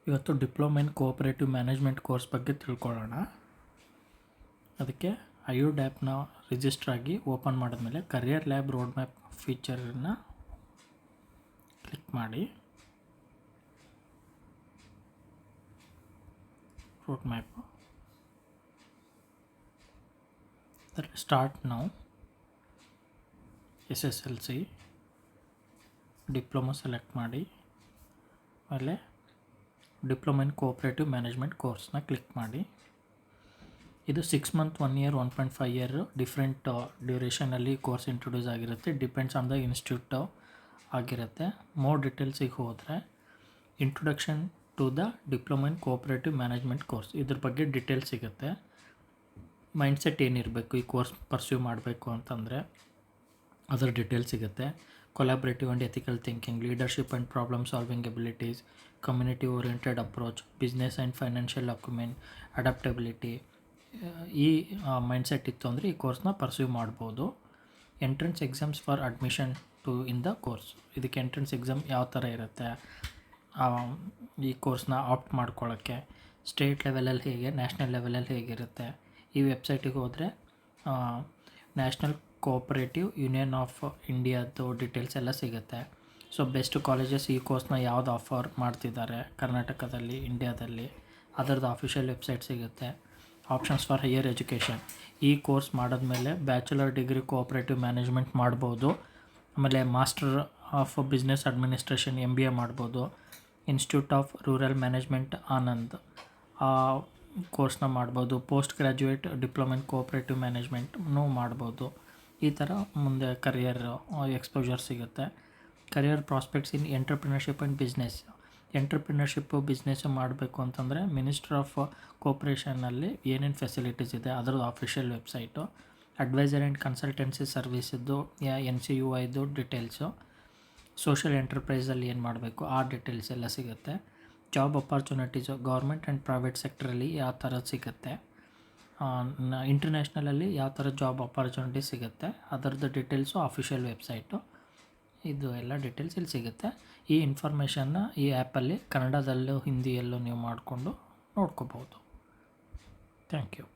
ಇವತ್ತು diploma in cooperative management course ಬಗ್ಗೆ ತಿಳ್ಕೊಳ್ಳೋಣ. ಅದಕ್ಕೆ ಐಯುಡ್ ಆ್ಯಪ್ನ ರಿಜಿಸ್ಟರ್ ಆಗಿ ಓಪನ್ ಮಾಡಿದ್ಮೇಲೆ ಕರಿಯರ್ ಲ್ಯಾಬ್ ರೋಡ್ ಮ್ಯಾಪ್ ಫೀಚರನ್ನು ಕ್ಲಿಕ್ ಮಾಡಿ. ರೋಡ್ ಮ್ಯಾಪ್ ಸ್ಟಾರ್ಟ್ ನಾವು SSLC ಡಿಪ್ಲೊಮಾ ಸೆಲೆಕ್ಟ್ ಮಾಡಿ, ಆಮೇಲೆ ಡಿಪ್ಲೊಮಾ ಇನ್ ಕೋಆಪರೇಟಿವ್ ಮ್ಯಾನೇಜ್ಮೆಂಟ್ ಕೋರ್ಸ್ನ ಕ್ಲಿಕ್ ಮಾಡಿ. ಇದು 6 ಮಂತ್ 1 ಇಯರ್ 1.5 ಇಯರ್ ಡಿಫ್ರೆಂಟ್ ಡ್ಯೂರೇಷನಲ್ಲಿ ಕೋರ್ಸ್ ಇಂಟ್ರೊಡ್ಯೂಸ್ ಆಗಿರುತ್ತೆ. ಡಿಪೆಂಡ್ಸ್ ಆನ್ ದ ಇನ್ಸ್ಟಿಟ್ಯೂಟ್ ಆಗಿರುತ್ತೆ. ಮೋರ್ ಡೀಟೇಲ್ಸಿಗೆ ಹೋದರೆ introduction to the diploma in cooperative management course, ಇದ್ರ ಬಗ್ಗೆ ಡೀಟೇಲ್ಸ್ ಸಿಗುತ್ತೆ. ಮೈಂಡ್ಸೆಟ್ ಏನಿರಬೇಕು ಈ ಕೋರ್ಸ್ ಪರ್ಸ್ಯೂ ಮಾಡಬೇಕು ಅಂತಂದರೆ ಅದರ ಡೀಟೇಲ್ಸ್ ಸಿಗುತ್ತೆ. Collaborative and ethical thinking, leadership and problem solving abilities, community oriented approach, business and financial acumen, adaptability. ಈ ಮೈಂಡ್ಸೆಟ್ ಇತ್ತು ಅಂದರೆ ಈ ಕೋರ್ಸ್ನ ಪರ್ಸ್ಯೂ ಮಾಡ್ಬೋದು. Entrance exams for admission to in the course, ಇದಕ್ಕೆ ಎಂಟ್ರೆನ್ಸ್ ಎಕ್ಸಾಮ್ ಯಾವ ಥರ ಇರುತ್ತೆ, ಈ ಕೋರ್ಸ್ನ ಆಪ್ಟ್ ಮಾಡ್ಕೊಳ್ಳೋಕ್ಕೆ ಸ್ಟೇಟ್ ಲೆವೆಲಲ್ಲಿ ಹೇಗೆ, ನ್ಯಾಷನಲ್ ಲೆವೆಲಲ್ಲಿ ಹೇಗಿರುತ್ತೆ. ಈ ವೆಬ್ಸೈಟಿಗೆ ಹೋದರೆ ನ್ಯಾಷನಲ್ ಕೋಆಪರೇಟಿವ್ ಯೂನಿಯನ್ ಆಫ್ ಇಂಡಿಯಾದ್ದು ಡೀಟೇಲ್ಸ್ ಎಲ್ಲ ಸಿಗುತ್ತೆ. ಸೊ ಬೆಸ್ಟ್ ಕಾಲೇಜಸ್ ಈ ಕೋರ್ಸ್ನ ಯಾವ್ದು ಆಫರ್ ಮಾಡ್ತಿದ್ದಾರೆ ಕರ್ನಾಟಕದಲ್ಲಿ, ಇಂಡಿಯಾದಲ್ಲಿ, ಅದರದ್ದು ಆಫಿಷಿಯಲ್ ವೆಬ್ಸೈಟ್ ಸಿಗುತ್ತೆ. ಆಪ್ಷನ್ಸ್ ಫಾರ್ ಹೈಯರ್ ಎಜುಕೇಷನ್, ಈ ಕೋರ್ಸ್ ಮಾಡಿದ್ಮೇಲೆ ಬ್ಯಾಚುಲರ್ ಡಿಗ್ರಿ ಕೋಆಪರೇಟಿವ್ ಮ್ಯಾನೇಜ್ಮೆಂಟ್ ಮಾಡ್ಬೋದು. ಆಮೇಲೆ master of business administration MBA ಮಾಡ್ಬೋದು. Institute of rural management Anand ಆ ಕೋರ್ಸ್ನ ಮಾಡ್ಬೋದು. ಪೋಸ್ಟ್ ಗ್ರ್ಯಾಜುಯೇಟ್ ಡಿಪ್ಲೊಮಾ ಇನ್ ಕೋಆಪರೇಟಿವ್ ಮ್ಯಾನೇಜ್ಮೆಂಟ್ನೂ ಮಾಡ್ಬೋದು. ಈ ಥರ ಮುಂದೆ ಕರಿಯರ್ ಎಕ್ಸ್ಪೋಜರ್ ಸಿಗುತ್ತೆ. Career prospects in entrepreneurship and business, entrepreneurship business ಮಾಡಬೇಕು ಅಂತಂದರೆ ಮಿನಿಸ್ಟ್ರ್ ಆಫ್ ಕೋಆಪ್ರೇಷನಲ್ಲಿ ಏನೇನು ಫೆಸಿಲಿಟೀಸ್ ಇದೆ ಅದರದ್ದು official website. Advisor and consultancy ಸರ್ವಿಸಿದ್ದು NCUIದು details. Social ಎಂಟರ್ಪ್ರೈಸಲ್ಲಿ ಏನು ಮಾಡಬೇಕು ಆ ಡೀಟೇಲ್ಸ್ ಎಲ್ಲ ಸಿಗುತ್ತೆ. ಜಾಬ್ ಅಪಾರ್ಚುನಿಟೀಸು ಗೌರ್ಮೆಂಟ್ ಆ್ಯಂಡ್ ಪ್ರೈವೇಟ್ ಸೆಕ್ಟ್ರಲ್ಲಿ ಯಾವ ಥರ ಸಿಗುತ್ತೆ, ಇಂಟರ್ನ್ಯಾಷನಲಲ್ಲಿ ಯಾವ ಥರ ಜಾಬ್ ಅಪಾರ್ಚುನಿಟಿ ಸಿಗುತ್ತೆ ಅದರದ್ದು ಡೀಟೇಲ್ಸು ಆಫಿಷಿಯಲ್ ವೆಬ್ಸೈಟು. ಇದು ಎಲ್ಲ ಡೀಟೇಲ್ಸ್ ಇಲ್ಲಿ ಸಿಗುತ್ತೆ. ಈ ಇನ್ಫಾರ್ಮೇಷನ್ನ ಈ ಆ್ಯಪಲ್ಲಿ ಕನ್ನಡದಲ್ಲೂ ಹಿಂದಿಯಲ್ಲೂ ನೀವು ಮಾಡಿಕೊಂಡು ನೋಡ್ಕೋಬೋದು. Thank you.